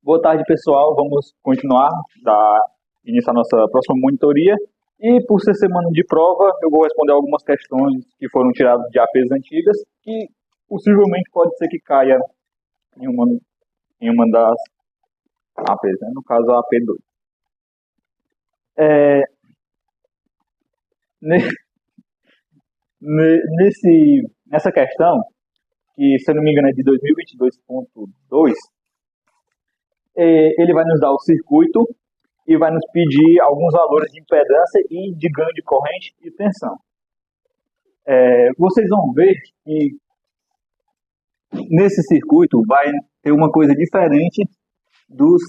Boa tarde, pessoal. Vamos continuar, iniciar nossa próxima monitoria. E por ser semana de prova, eu vou responder algumas questões que foram tiradas de APs antigas, que possivelmente pode ser que caia em uma das APs, né? No caso a AP2. Nessa questão, que se eu não me engano é de 2022.2, ele vai nos dar o circuito e vai nos pedir alguns valores de impedância e de ganho de corrente e tensão. Vocês vão ver que nesse circuito vai ter uma coisa diferente dos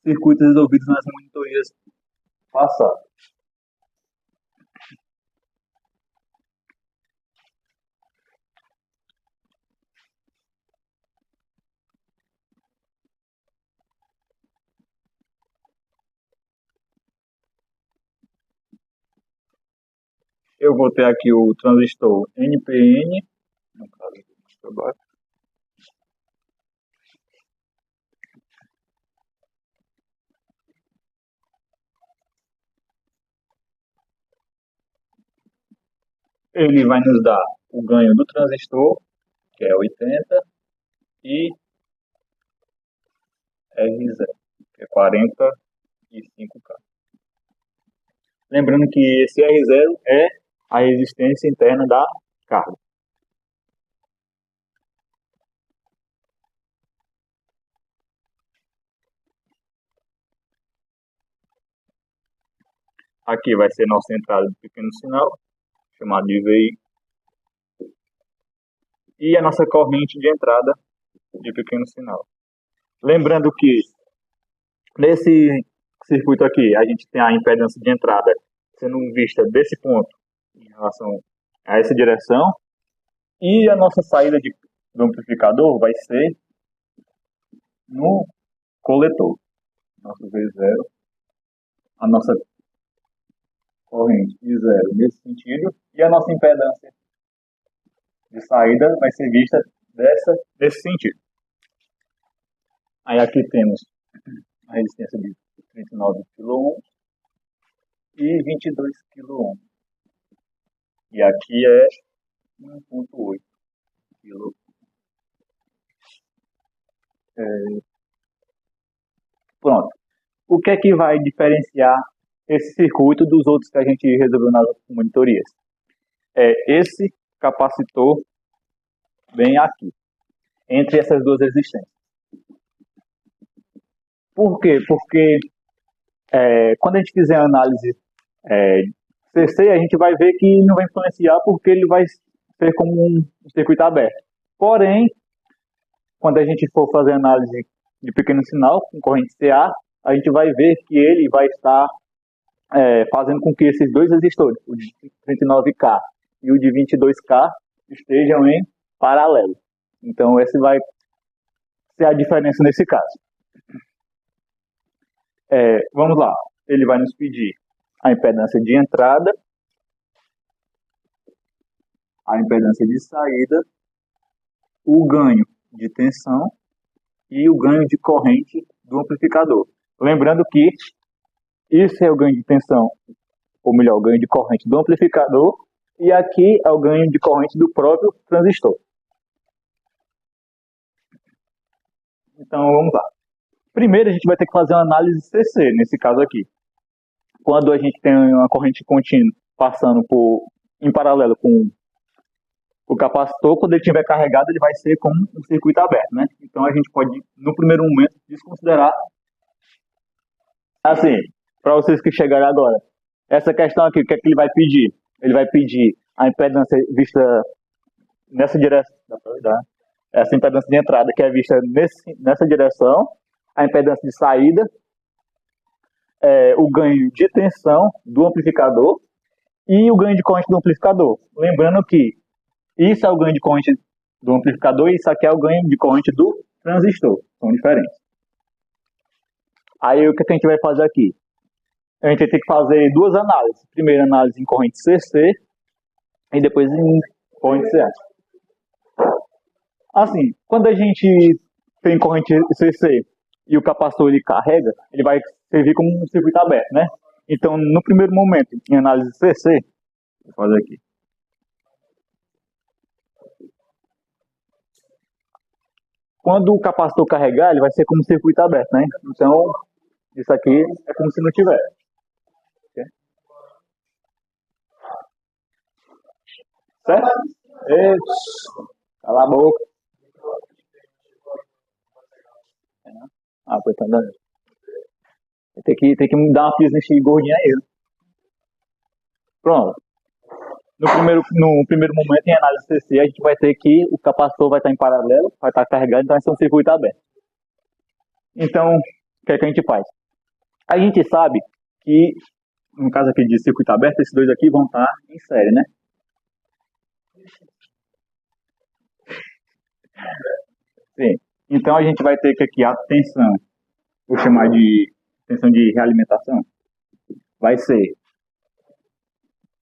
circuitos resolvidos nas monitorias passadas. Eu vou ter aqui o transistor NPN, no caso do baixo. Ele vai nos dar o ganho do transistor, que é 80, e R0, que é 45K. Lembrando que esse R0 é a resistência interna da carga. Aqui vai ser nossa entrada de pequeno sinal, chamado de VI. E a nossa corrente de entrada de pequeno sinal. Lembrando que nesse circuito aqui, a gente tem a impedância de entrada sendo vista desse ponto em relação a essa direção. E a nossa saída do amplificador vai ser no coletor. Nosso V0, a nossa corrente de zero nesse sentido, e a nossa impedância de saída vai ser vista desse sentido. Aí aqui temos a resistência de 39 kΩ e 22 kΩ. E aqui é 1.8 kΩ. Pronto. O que é que vai diferenciar esse circuito dos outros que a gente resolveu nas monitorias? Esse capacitor bem aqui, entre essas duas resistências. Por quê? Porque quando a gente fizer a análise CC, a gente vai ver que não vai influenciar porque ele vai ser como um circuito aberto. Porém, quando a gente for fazer análise de pequeno sinal com corrente CA, a gente vai ver que ele vai estar fazendo com que esses dois resistores, o de 39K e o de 22K, estejam em paralelo. Então, esse vai ser a diferença nesse caso. Vamos lá. Ele vai nos pedir a impedância de entrada, a impedância de saída, o ganho de tensão e o ganho de corrente do amplificador. Lembrando que isso é o ganho de tensão, ou melhor, o ganho de corrente do amplificador, e aqui é o ganho de corrente do próprio transistor. Então vamos lá. Primeiro a gente vai ter que fazer uma análise CC, nesse caso aqui. Quando a gente tem uma corrente contínua passando em paralelo com o capacitor, quando ele estiver carregado, ele vai ser como um circuito aberto, né? Então a gente pode, no primeiro momento, desconsiderar. Assim, para vocês que chegaram agora, essa questão aqui, o que é que ele vai pedir? Ele vai pedir a impedância vista nessa direção, essa impedância de entrada que é vista nessa direção, a impedância de saída, o ganho de tensão do amplificador e o ganho de corrente do amplificador. Lembrando que isso é o ganho de corrente do amplificador e isso aqui é o ganho de corrente do transistor. São diferentes. Aí o que a gente vai fazer aqui? A gente vai ter que fazer duas análises. Primeiro análise em corrente CC e depois em corrente CA. Assim, quando a gente tem corrente CC e o capacitor ele carrega, ele vai servir como um circuito aberto, né? Então, no primeiro momento, em análise CC, vou fazer aqui. Quando o capacitor carregar, ele vai ser como um circuito aberto, né? Então, isso aqui é como se não tivesse. Certo? E... cala a boca. Ah, pois tá dando. Tem que me dar uma pista nesse gordinho aí. Né? Pronto. No primeiro momento, em análise CC, a gente vai ter que o capacitor vai estar em paralelo, vai estar carregado, então vai ser um circuito aberto. Então, o que é que a gente faz? A gente sabe que, no caso aqui de circuito aberto, esses dois aqui vão estar em série, né? Sim. Então, a gente vai ter que aqui a tensão, vou chamar de tensão de realimentação, vai ser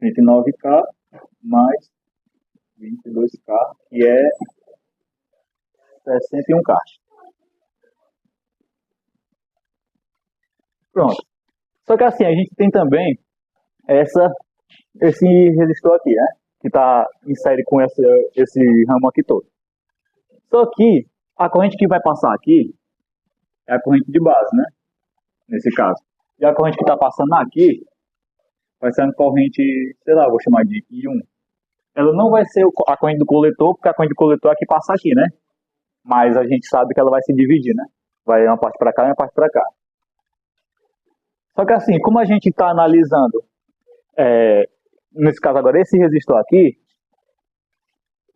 39K mais 22K, que é 61K. Pronto. Só que assim, a gente tem também esse resistor aqui, né? Que está em série com esse ramo aqui todo. Só que a corrente que vai passar aqui é a corrente de base, né? Nesse caso. E a corrente que está passando aqui vai ser a corrente, sei lá, vou chamar de I1. Ela não vai ser a corrente do coletor, porque a corrente do coletor aqui passa aqui, né? Mas a gente sabe que ela vai se dividir, né? Vai uma parte para cá e uma parte para cá. Só que assim, como a gente está analisando, nesse caso agora, esse resistor aqui,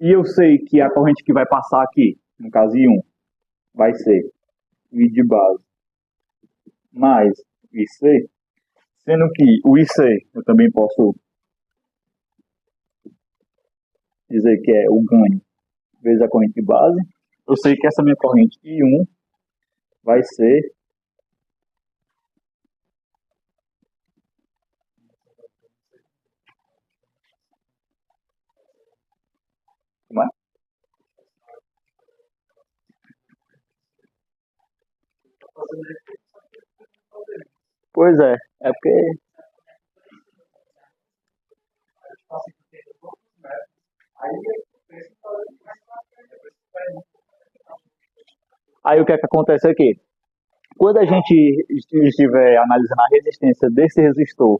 e eu sei que a corrente que vai passar aqui, no caso I1, vai ser I de base mais IC, sendo que o IC eu também posso dizer que é o ganho vezes a corrente de base. Eu sei que essa minha corrente I1 vai ser como é? Pois é porque aí o que é que acontece aqui? Quando a gente estiver analisando a resistência desse resistor,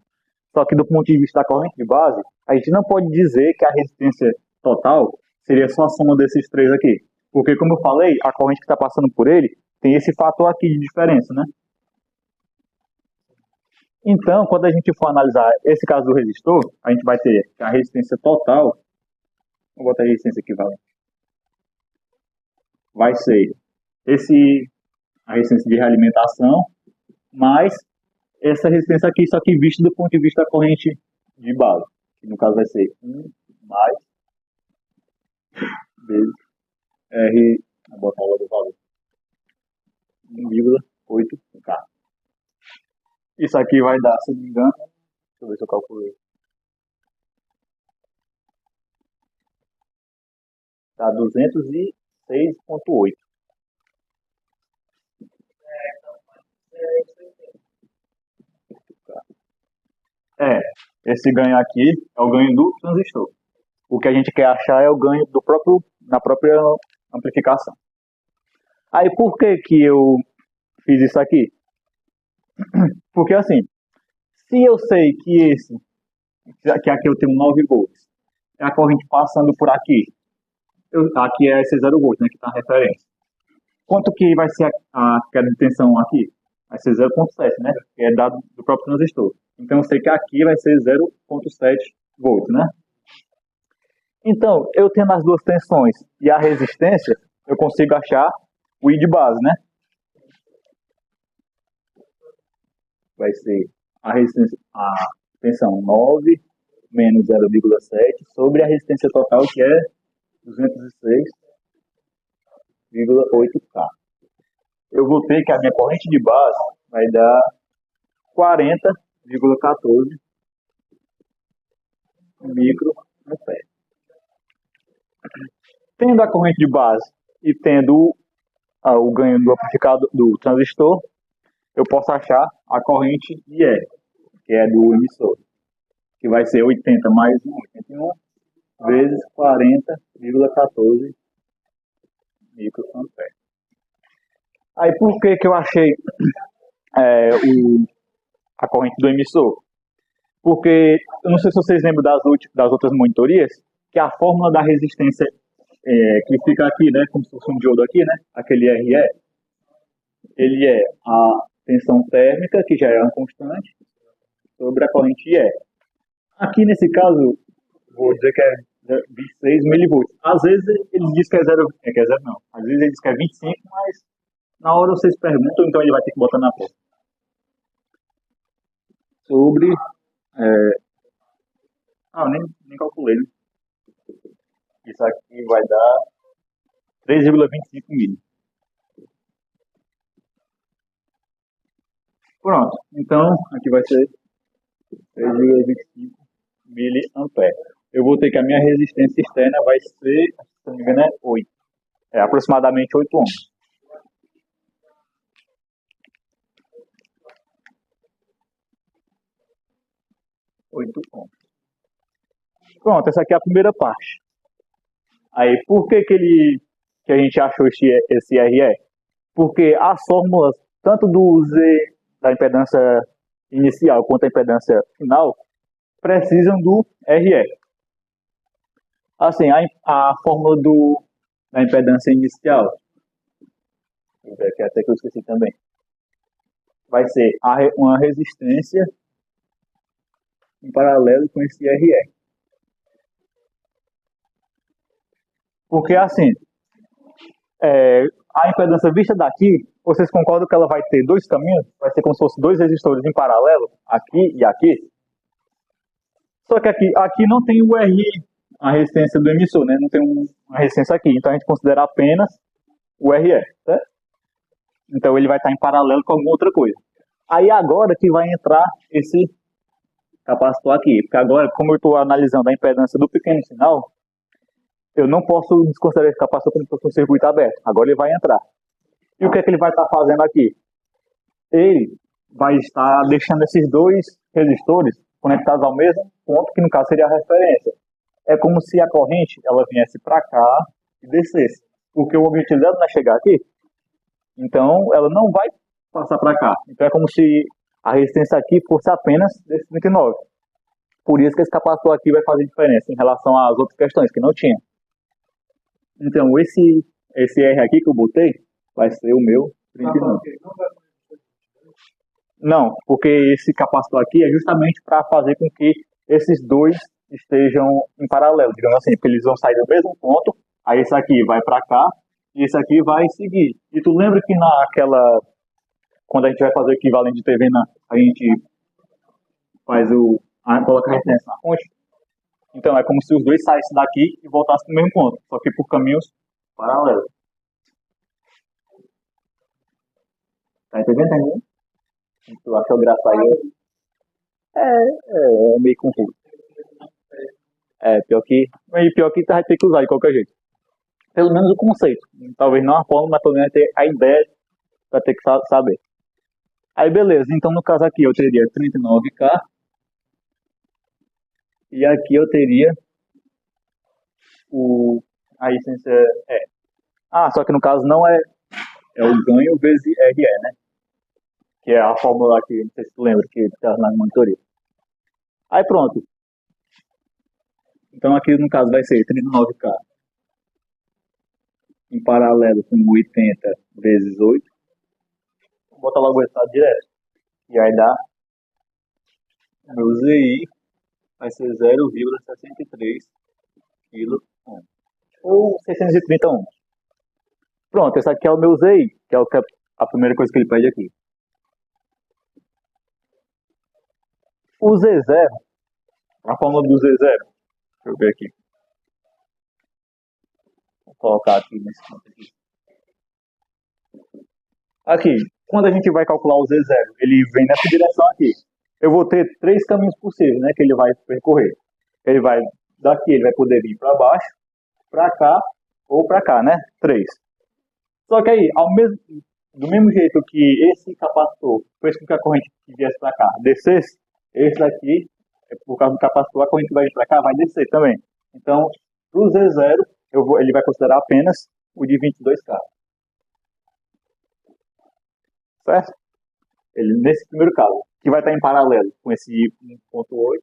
só que do ponto de vista da corrente de base, a gente não pode dizer que a resistência total seria só a soma desses três aqui. Porque, como eu falei, a corrente que está passando por ele tem esse fator aqui de diferença, né? Então, quando a gente for analisar esse caso do resistor, a gente vai ter a resistência total, vou botar a resistência equivalente, vai ser a resistência de realimentação mais essa resistência aqui, só que vista do ponto de vista da corrente de base, que no caso vai ser 1 mais vezes R, vou botar logo o valor, 1,8K. Isso aqui vai dar, se não me engano, deixa eu ver se eu calculei. Dá 206,8. Esse ganho aqui é o ganho do transistor. O que a gente quer achar é o ganho na própria amplificação. Aí por que eu fiz isso aqui? Porque assim, se eu sei que aqui eu tenho 9 volts, é a corrente passando por aqui, aqui é esse 0 volts, né, que está a referência. Quanto que vai ser a queda de tensão aqui? Vai ser 0,7, né, que é dado do próprio transistor. Então eu sei que aqui vai ser 0,7 volts, né? Então, eu tendo as duas tensões e a resistência, eu consigo achar o I de base, né? Vai ser a resistência, a tensão 9 menos 0,7 sobre a resistência total, que é 206,8K. Eu vou ter que a minha corrente de base vai dar 40,14 microamperes. Tendo a corrente de base e tendo o ganho do amplificador do transistor, eu posso achar a corrente IE, que é do emissor, que vai ser 80 mais 81 vezes 40,14 microamperes. Aí por que eu achei a corrente do emissor? Porque, eu não sei se vocês lembram das outras monitorias, que a fórmula da resistência que fica aqui, né, como se fosse um diodo aqui, né, aquele RE, ele é a tensão térmica, que já é uma constante, sobre a corrente IE. Aqui nesse caso, vou dizer que é 26 milivolts. Às vezes eles dizem que é zero não. Às vezes eles dizem que é 25, mas na hora vocês perguntam, então ele vai ter que botar na tela. Sobre... nem calculei, né? Isso aqui vai dar 3,25 milho. Pronto, então aqui vai ser 3,25 miliamperes. Eu vou ter que a minha resistência externa vai ser, se não me engano, é 8. É aproximadamente 8 ohms. Pronto, essa aqui é a primeira parte. Aí, por que a gente achou esse RE? Porque as fórmulas, tanto do Z, da impedância inicial, quanto a impedância final, precisam do RE. Assim, a fórmula da impedância inicial, que até que eu esqueci também, vai ser uma resistência em paralelo com esse RE. Porque assim, a impedância vista daqui, vocês concordam que ela vai ter dois caminhos? Vai ser como se fossem dois resistores em paralelo, aqui e aqui? Só que aqui não tem o RE, a resistência do emissor, né? Não tem uma resistência aqui. Então a gente considera apenas o RE, certo? Então ele vai estar em paralelo com alguma outra coisa. Aí agora que vai entrar esse capacitor aqui. Porque agora, como eu estou analisando a impedância do pequeno sinal, eu não posso desconsiderar esse capacitor como se fosse um circuito aberto. Agora ele vai entrar. E o que é que ele vai estar fazendo aqui? Ele vai estar deixando esses dois resistores conectados ao mesmo ponto, que no caso seria a referência. É como se a corrente ela viesse para cá e descesse. Porque o objetivo dela não é chegar aqui. Então ela não vai passar para cá. Então é como se a resistência aqui fosse apenas desse 39. Por isso que esse capacitor aqui vai fazer diferença em relação às outras questões que não tinha. Então esse R aqui que eu botei vai ser o meu 39. Não, porque esse capacitor aqui é justamente para fazer com que esses dois estejam em paralelo, digamos assim, porque eles vão sair do mesmo ponto, aí esse aqui vai para cá e esse aqui vai seguir. E tu lembra que quando a gente vai fazer o equivalente de TV, a gente faz coloca a referência na fonte? Então é como se os dois saíssem daqui e voltassem para o mesmo ponto, só que por caminhos paralelos. Tá entendendo? Tu achou graça aí? É meio confuso. Pior que tu vai ter que usar de qualquer jeito. Pelo menos o conceito. Talvez não a forma, mas pelo menos ter a ideia vai ter que saber. Aí beleza, então no caso aqui eu teria 39K. E aqui eu teria a resistência só que no caso não é o ganho vezes RE, né? Que é a fórmula aqui, não sei se tu lembra, que está na monitoria. Aí pronto. Então aqui no caso vai ser 39K em paralelo com 80 vezes 8. Vou botar logo o resultado direto. E aí dá meu ZI vai ser 0,63 kΩ. Ou 630 ohms. Pronto, esse aqui é o meu ZI, que é a primeira coisa que ele pede aqui. O Z0, a fórmula do Z0, deixa eu ver aqui. Vou colocar aqui nesse ponto aqui. Aqui, quando a gente vai calcular o Z0, ele vem nessa direção aqui. Eu vou ter três caminhos possíveis, né, que ele vai percorrer. Daqui ele vai poder vir para baixo, para cá ou para cá, né? 3. Só que aí, do mesmo jeito que esse capacitor fez com que a corrente que viesse para cá descesse, esse daqui, por causa do capacitor, a corrente que vai vir para cá vai descer também. Então, para o Z0, ele vai considerar apenas o de 22K, certo? Ele, nesse primeiro caso, que vai estar em paralelo com esse 1.8,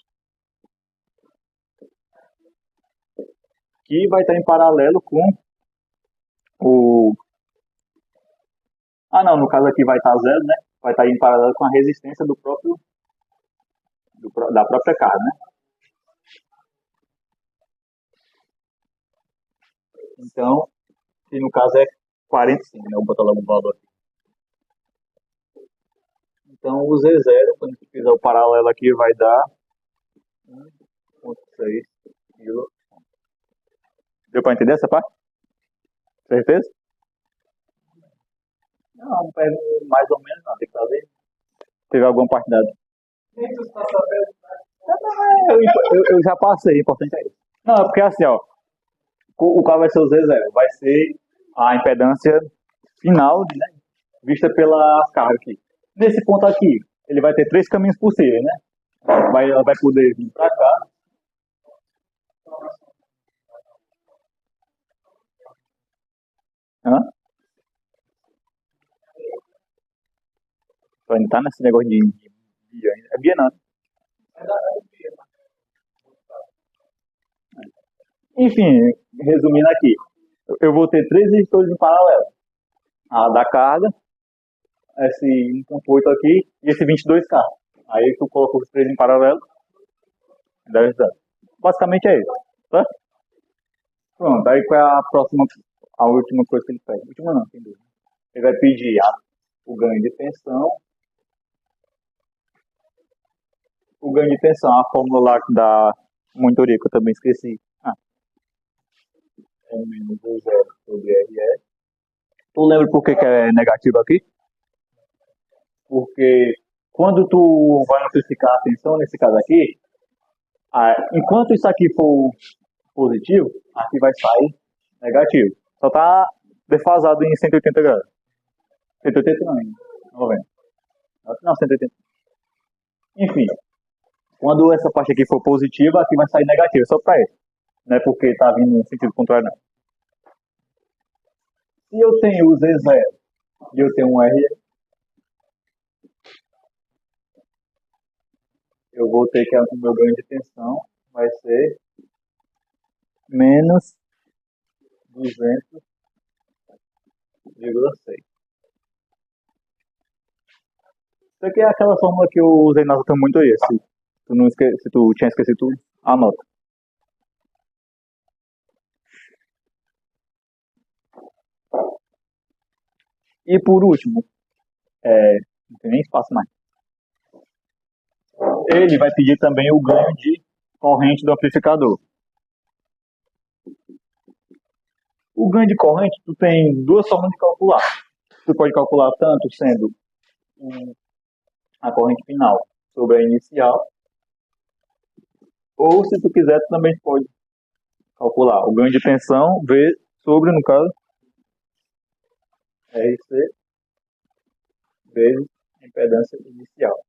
que vai estar em paralelo com o... Ah, não, no caso aqui vai estar zero, né? Vai estar em paralelo com a resistência da própria carga, né? Então, que no caso é 45, né? Vou botar logo o valor aqui. Então, o Z0, quando a gente fizer o paralelo aqui, vai dar 1.6 kg. Deu para entender essa parte? Certeza? Não pego mais ou menos, não. Tem que fazer. Teve alguma parte dada. Eu já passei, importante é isso. Não, é porque assim, ó, o qual vai ser o Z0? Vai ser a impedância final, né, vista pela carga aqui. Nesse ponto aqui, ele vai ter três caminhos possíveis, né? Ela vai poder vir para cá. Hã? Só ainda tá nesse negócio de Bia ainda. É Bia não. Enfim, resumindo aqui, eu vou ter três resistores em paralelo. A da carga, esse 1.8 aqui e esse 22K. Aí tu coloca os três em paralelo, dá resultado. Basicamente é isso, tá? Pronto, aí qual é a última coisa que ele pede? Última não, tem dúvida. Ele vai pedir o ganho de tensão. O ganho de tensão, a fórmula lá da monitoria que eu também esqueci. É menos V0 sobre RS. Tu lembra por que é negativo aqui? Porque quando tu vai amplificar a tensão, nesse caso aqui, enquanto isso aqui for positivo, aqui vai sair negativo. Só está defasado em 180 graus. 180 não, em 90. Não, 180. Enfim, quando essa parte aqui for positiva, aqui vai sair negativo, só para isso. Não é porque está vindo no sentido contrário, não. Se eu tenho o Z0 e eu tenho um R, eu vou ter que o meu ganho de tensão vai ser menos 200,6. Isso aqui é aquela fórmula que eu usei na outra muito aí. Se tu tinha esquecido, tu anota. E por último, não tem nem espaço mais. Ele vai pedir também o ganho de corrente do amplificador. O ganho de corrente, tu tem duas formas de calcular. Tu pode calcular tanto sendo a corrente final sobre a inicial, ou se tu quiser, tu também pode calcular o ganho de tensão sobre, no caso, RC vezes a impedância inicial.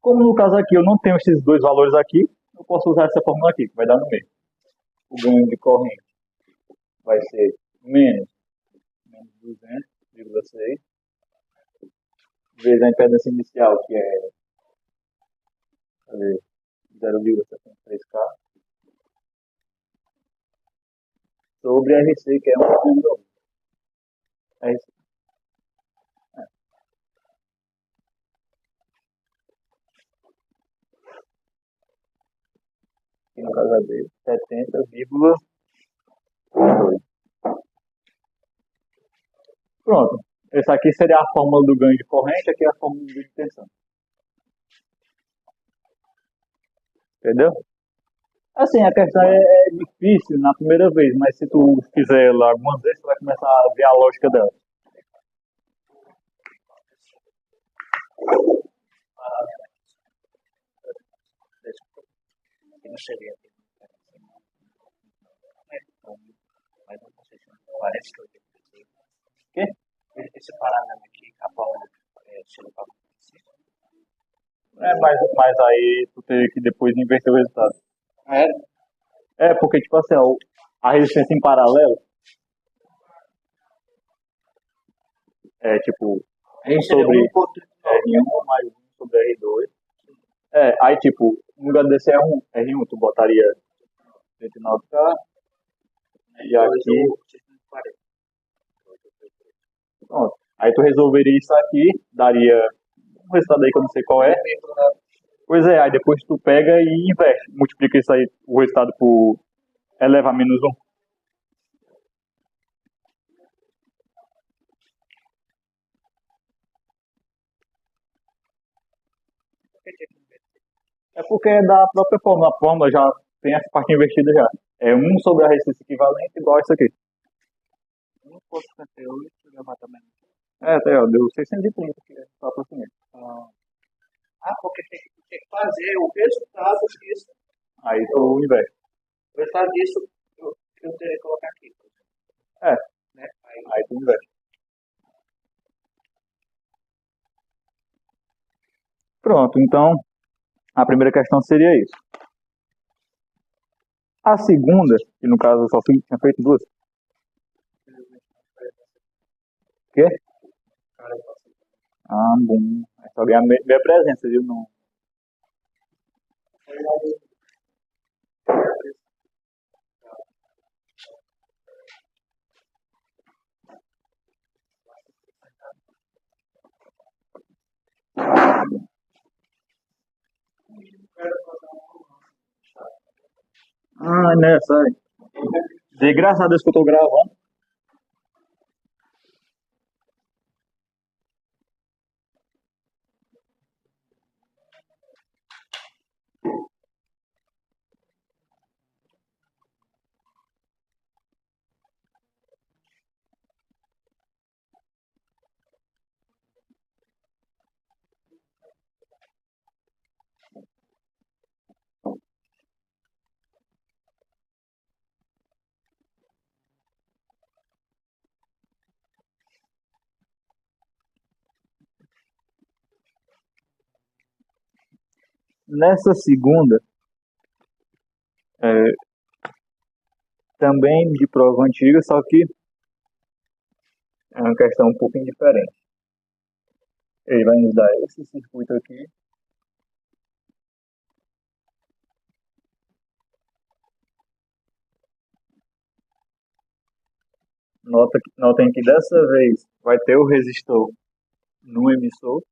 Como no caso aqui eu não tenho esses dois valores aqui, eu posso usar essa fórmula aqui, que vai dar no meio. O ganho de corrente vai ser menos 200,6 vezes a impedância inicial, que é 0,73K, sobre RC, que é 1,1. RC. Aqui no caso dele, 70,2. Pronto. Essa aqui seria a fórmula do ganho de corrente, aqui é a fórmula do ganho de tensão. Entendeu? Assim, a questão é difícil na primeira vez, mas se tu fizer ela algumas vezes, tu vai começar a ver a lógica dela. Não seria. Mas não sei se parece que eu esse paralelo aqui, a Paula chega para Mas aí tu teria que depois inverter o resultado. é, Porque, tipo assim, ó, a resistência em paralelo é tipo aí 1 seria sobre 1,39. R1 mais 1 sobre R2. Aí tipo, no lugar desse R1 tu botaria 109K e aqui, 640. pronto. Aí tu resolveria isso aqui, daria um resultado aí que eu não sei qual é. Pois é, aí depois tu pega e inverte. Multiplica isso aí, o resultado por eleva a menos 1. É porque é da própria fórmula. A fórmula já tem essa parte invertida já. É 1 sobre a resistência equivalente igual a isso aqui. 1,58 levar também. Até ó, deu 630, que é só aproximando. Porque tem que fazer o resultado disso. Aí tu inverte. O resultado disso eu teria que colocar aqui. É, Né? aí tu inverte. Pronto, então a primeira questão seria isso. A segunda, que no caso eu só tinha feito duas. Quê? Bom. É só ganhar meia presença, viu? Não. Nessa aí. De graças a Deus que eu tô gravando. Nessa segunda, é, também de prova antiga, só que é uma questão um pouquinho diferente. Ele vai nos dar esse circuito aqui. Notem que dessa vez vai ter o resistor no emissor.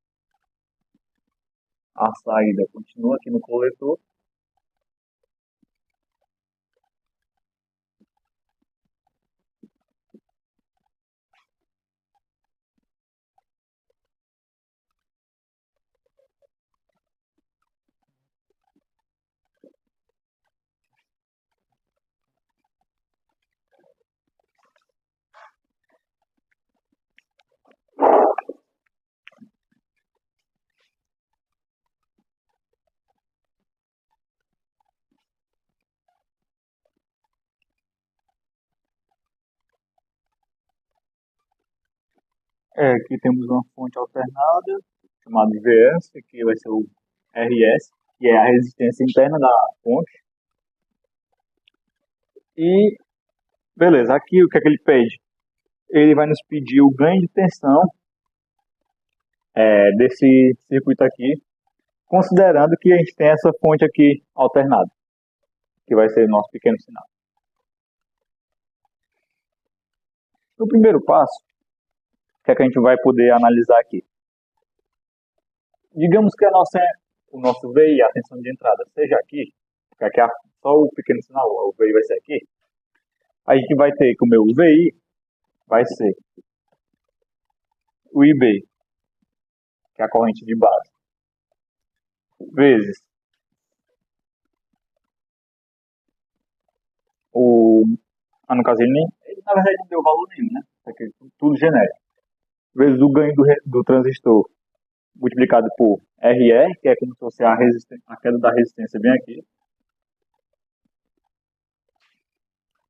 A saída continua aqui no coletor. Aqui temos uma fonte alternada, chamada de VS, que vai ser o RS, que é a resistência interna da fonte. E, beleza, aqui o que é que ele pede? Ele vai nos pedir o ganho de tensão desse circuito aqui, considerando que a gente tem essa fonte aqui alternada, que vai ser o nosso pequeno sinal. No primeiro passo, o que é que a gente vai poder analisar aqui? Digamos que o nosso VI, a tensão de entrada, seja aqui, porque aqui só o pequeno sinal, o VI vai ser aqui. A gente vai ter que o meu VI vai ser o IB, que é a corrente de base, vezes no caso ele na verdade não deu valor nenhum, né? Aqui, tudo genérico. Vezes o ganho do transistor multiplicado por RE, que é como se fosse a queda da resistência bem aqui,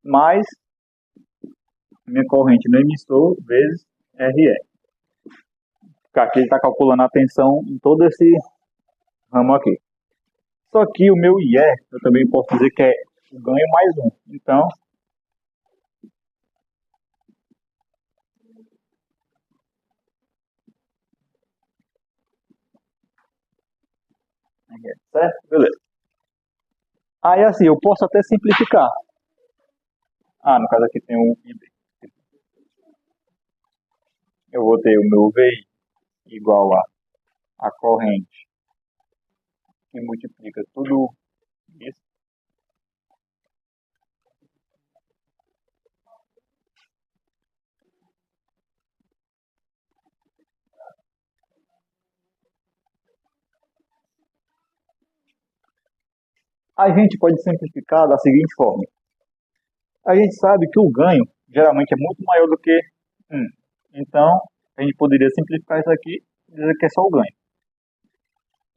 mais minha corrente no emissor vezes RE. Porque aqui ele está calculando a tensão em todo esse ramo aqui. Só que o meu IE, eu também posso dizer que é o ganho mais um. Então, certo? Beleza. Aí assim, eu posso até simplificar. No caso aqui tem o IB. Eu vou ter o meu VI igual a corrente que multiplica tudo isso. A gente pode simplificar da seguinte forma. A gente sabe que o ganho geralmente é muito maior do que 1. Então, a gente poderia simplificar isso aqui e dizer que é só o ganho.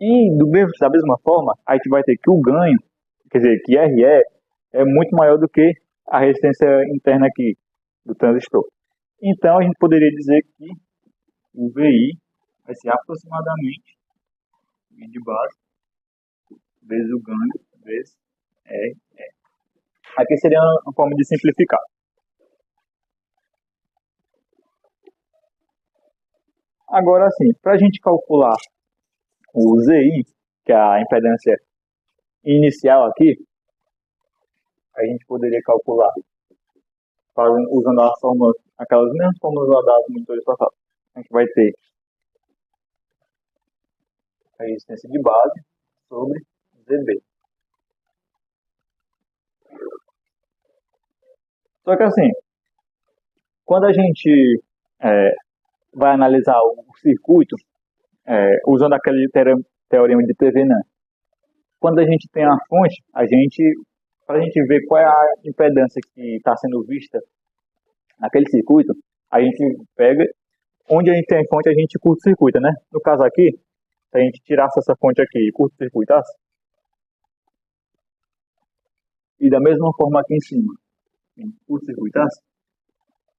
E da mesma forma, a gente vai ter que o ganho, quer dizer, que RE é muito maior do que a resistência interna aqui do transistor. Então, a gente poderia dizer que o VI vai ser aproximadamente I de base vezes o ganho vezes RE. Aqui seria uma forma de simplificar. Agora, assim, para a gente calcular o ZI, que é a impedância inicial aqui, a gente poderia calcular usando as fórmulas, aquelas mesmas fórmulas lá das monitores passados. A gente vai ter a resistência de base sobre ZB. Só que assim, quando a gente vai analisar o circuito, usando aquele teorema de Thevenin, quando a gente tem a fonte, para a gente ver qual é a impedância que está sendo vista naquele circuito, a gente pega, onde a gente tem a fonte, a gente curto-circuita, né? No caso aqui, se a gente tirasse essa fonte aqui e curto-circuitasse, e da mesma forma aqui em cima, curto-circuitasse,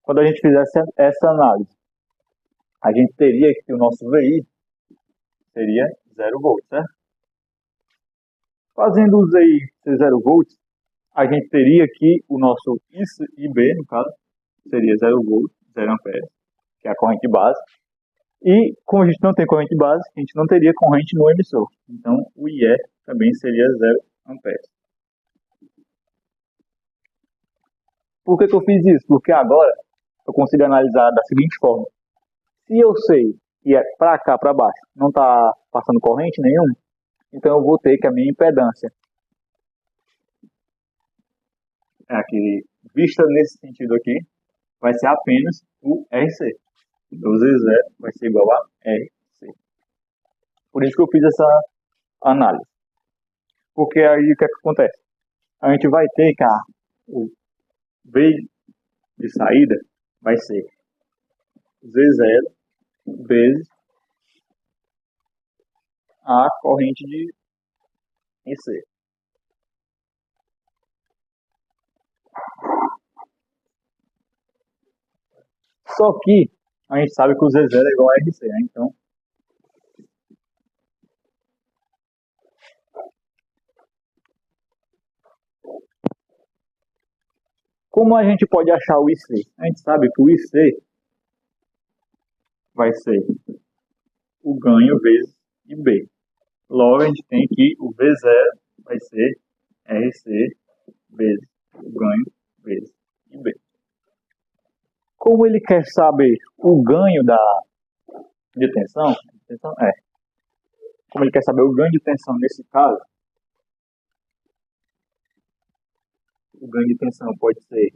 quando a gente fizesse essa análise, a gente teria que o nosso VI seria 0 volts, certo? Fazendo o ZI ser 0 volts, a gente teria que o nosso IB, no caso, seria 0 volts, 0 amperes, que é a corrente base. E como a gente não tem corrente base, a gente não teria corrente no emissor. Então o IE também seria 0 amperes. Por que eu fiz isso? Porque agora eu consigo analisar da seguinte forma. Se eu sei que é para cá, para baixo, não está passando corrente nenhuma, então eu vou ter que a minha impedância aqui, vista nesse sentido aqui, vai ser apenas o RC. Então o Z0 vai ser igual a RC. Por isso que eu fiz essa análise. Porque aí o que, é que acontece? A gente vai ter que o V de saída vai ser Z0 vezes a corrente de IC. Só que a gente sabe que o Z0 é igual a RC, né? Então, como a gente pode achar o IC? A gente sabe que o IC vai ser o ganho vezes IB. Logo, a gente tem que o V0 vai ser RC vezes o ganho vezes IB. Como ele quer saber o ganho de tensão, como ele quer saber o ganho de tensão nesse caso, o ganho de tensão pode ser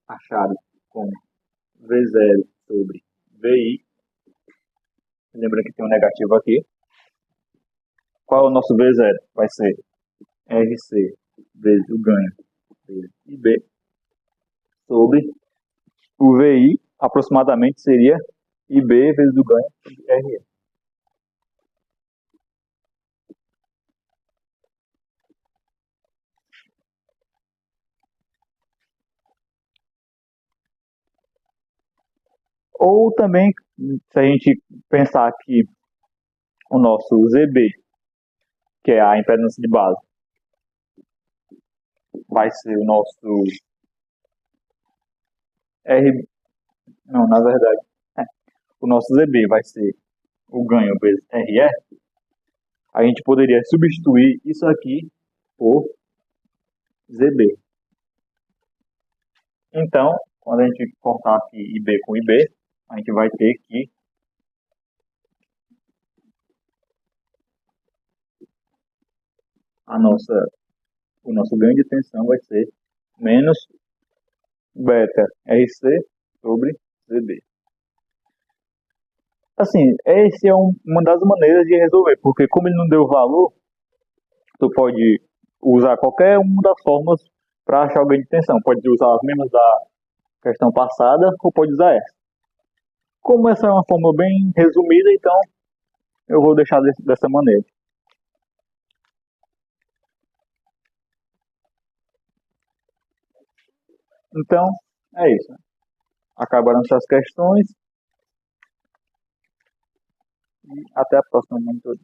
achado como V0 sobre VI. Lembra que tem um negativo aqui. Qual é o nosso V0? Vai ser RC vezes o ganho vezes IB sobre o VI, aproximadamente seria IB vezes o ganho sobre RE. Ou também, se a gente pensar que o nosso ZB, que é a impedância de base, vai ser o nosso R. Não, na verdade, é, o nosso ZB vai ser o ganho vezes RE, a gente poderia substituir isso aqui por ZB. Então, quando a gente cortar aqui IB com IB, a gente vai ter que o nosso ganho de tensão vai ser menos beta RC sobre ZB. Assim, essa é uma das maneiras de resolver, porque como ele não deu valor, tu pode usar qualquer uma das formas para achar o ganho de tensão. Pode usar as mesmas da questão passada ou pode usar essa. Como essa é uma fórmula bem resumida, então eu vou deixar dessa maneira. Então, é isso. Acabaram essas questões e até a próxima monitoria.